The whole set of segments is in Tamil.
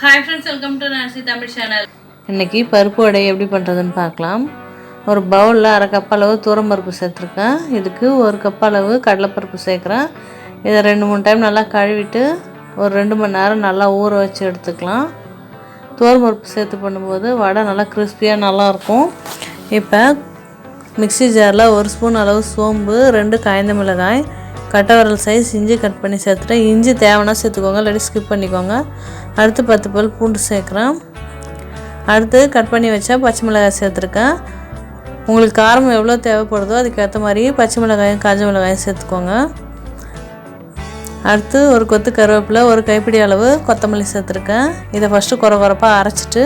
Hi friends, welcome to Nancy Tamil channel. இன்றைக்கி பருப்பு வடை எப்படி பண்ணுறதுன்னு பார்க்கலாம். ஒரு பவுலில் அரை கப் அளவு துவரம்பருப்பு சேர்த்துருக்கேன். இதுக்கு ஒரு கப் அளவு கடலைப்பருப்பு சேர்க்குறேன். இதை 2-3 டைம் நல்லா கழுவிட்டு ஒரு 2 மணி நேரம் நல்லா ஊற வச்சு எடுத்துக்கலாம். துவரம்பருப்பு சேர்த்து பண்ணும்போது வடை நல்லா கிறிஸ்பியாக நல்லாயிருக்கும். இப்போ மிக்ஸி ஜாரில் 1 ஸ்பூன் அளவு சோம்பு, 2 காய்ந்த மிளகாய், கட்டை விரல் சைஸ் இஞ்சி கட் பண்ணி சேர்த்துட்டேன். இஞ்சி தேவைன்னா சேர்த்துக்கோங்க, இல்லாட்டி ஸ்கிப் பண்ணிக்கோங்க. அடுத்து 10 பல் பூண்டு சேர்க்குறேன். அடுத்து கட் பண்ணி வச்சா பச்சை மிளகாய் சேர்த்துருக்கேன். உங்களுக்கு காரம் எவ்வளோ தேவைப்படுதோ அதுக்கேற்ற மாதிரி பச்சை மிளகாயும் காஞ்ச மிளகாயும் சேர்த்துக்கோங்க. அடுத்து ஒரு கொத்து கருவேப்பிலை, ஒரு கைப்பிடி அளவு கொத்தமல்லி சேர்த்துருக்கேன். இதை ஃபஸ்ட்டு குறப்பாக அரைச்சிட்டு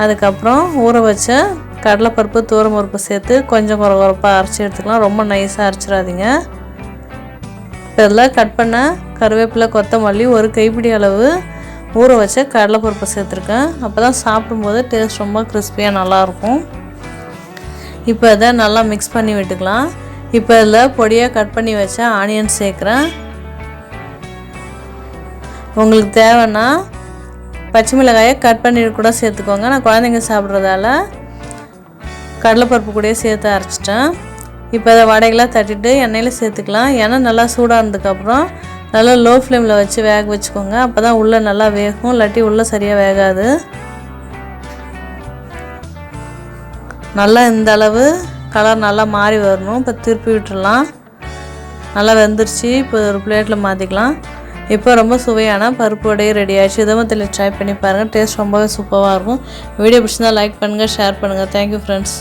அதுக்கப்புறம் ஊற வச்ச கடலைப்பருப்பு துவரம்பருப்பு சேர்த்து கொஞ்சம் குறப்பாக அரைச்சி எடுத்துக்கலாம். ரொம்ப நைஸாக அரைச்சிடாதீங்க. இப்போ இதில் கட் பண்ண கருவேப்பிலை, கொத்தமல்லி, ஒரு கைப்பிடி அளவு ஊற வச்ச கடலைப்பருப்பு சேர்த்துருக்கேன். அப்போ தான் சாப்பிடும்போது டேஸ்ட் ரொம்ப கிறிஸ்பியாக நல்லாயிருக்கும். இப்போ இதை நல்லா மிக்ஸ் பண்ணி விட்டுக்கலாம். இப்போ இதில் பொடியாக கட் பண்ணி வச்ச ஆனியன் சேர்க்குறேன். உங்களுக்கு தேவைன்னா பச்சை மிளகாயை கட் பண்ணி கூட சேர்த்துக்கோங்க. நான் குழந்தைங்க சாப்பிட்றதால கடலைப்பருப்பு கூடயே சேர்த்து அரைச்சிட்டேன். இப்போ அதை வடைகளாக தட்டிட்டு எண்ணெயில் சேர்த்துக்கலாம். எண்ணெய் நல்லா சூடாக இருந்ததுக்கப்புறம் நல்லா லோ ஃப்ளேமில் வச்சு வேக வச்சுக்கோங்க. அப்போ தான் உள்ளே நல்லா வேகும், இல்லாட்டி உள்ளே சரியாக வேகாது. நல்லா இந்த அளவு கலர் நல்லா மாறி வரணும். இப்போ திருப்பி விட்டுடலாம். நல்லா வெந்துருச்சு. இப்போ ஒரு பிளேட்டில் மாற்றிக்கலாம். இப்போ ரொம்ப சுவையான பருப்பு வடை ரெடி ஆகிடுச்சு. இதை மத்தியில் ட்ரை பண்ணி பாருங்கள். டேஸ்ட் ரொம்பவே சூப்பராக இருக்கும். வீடியோ பிடிச்சிருந்தா லைக் பண்ணுங்கள், ஷேர் பண்ணுங்கள். Thank you friends.